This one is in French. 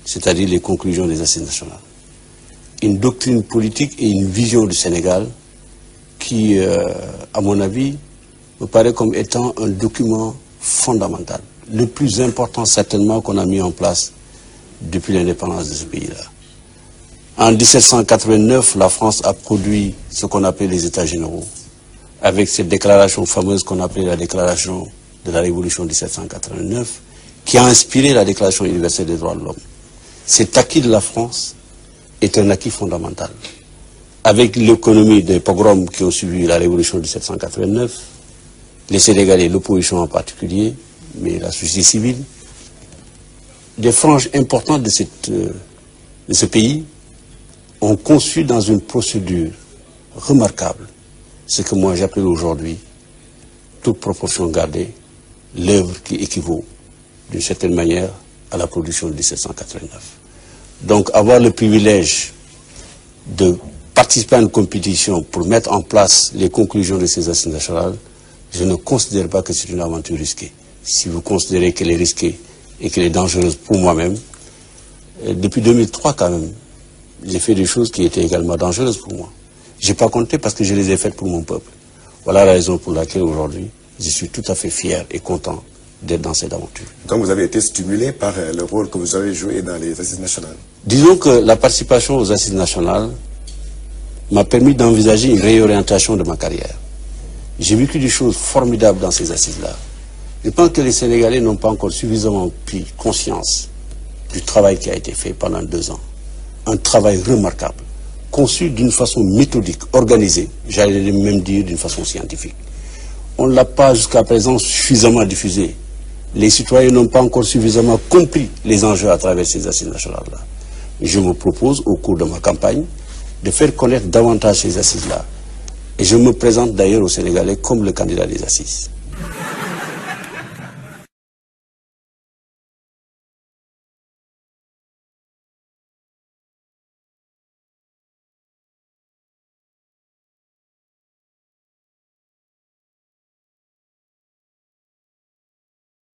c'est-à-dire les conclusions des assises nationales. Une doctrine politique et une vision du Sénégal qui, à mon avis, me paraît comme étant un document fondamental, le plus important certainement qu'on a mis en place depuis l'indépendance de ce pays-là. En 1789, la France a produit ce qu'on appelait les États généraux, avec cette déclaration fameuse qu'on appelait la déclaration de la Révolution 1789, qui a inspiré la Déclaration universelle des droits de l'homme. Cet acquis de la France est un acquis fondamental. Avec l'économie des pogroms qui ont suivi la Révolution 1789, les Sénégalais, l'opposition en particulier, mais la société civile, des franges importantes de ce pays ont conçu dans une procédure remarquable ce que moi j'appelle aujourd'hui, toute proportion gardée, l'œuvre qui équivaut d'une certaine manière à la production de 1789. Donc avoir le privilège de participer à une compétition pour mettre en place les conclusions de ces assises nationales, je ne considère pas que c'est une aventure risquée. Si vous considérez qu'elle est risquée et qu'elle est dangereuse pour moi-même, depuis 2003 quand même, j'ai fait des choses qui étaient également dangereuses pour moi. Je n'ai pas compté parce que je les ai faites pour mon peuple. Voilà la raison pour laquelle aujourd'hui, je suis tout à fait fier et content d'être dans cette aventure. Donc vous avez été stimulé par le rôle que vous avez joué dans les assises nationales? Disons que la participation aux assises nationales m'a permis d'envisager une réorientation de ma carrière. J'ai vécu des choses formidables dans ces assises-là. Je pense que les Sénégalais n'ont pas encore suffisamment pris conscience du travail qui a été fait pendant 2 ans. Un travail remarquable, conçu d'une façon méthodique, organisée, j'allais même dire d'une façon scientifique. On ne l'a pas jusqu'à présent suffisamment diffusé. Les citoyens n'ont pas encore suffisamment compris les enjeux à travers ces assises nationales-là. Je me propose, au cours de ma campagne, de faire connaître davantage ces assises-là. Et je me présente d'ailleurs aux Sénégalais comme le candidat des assises.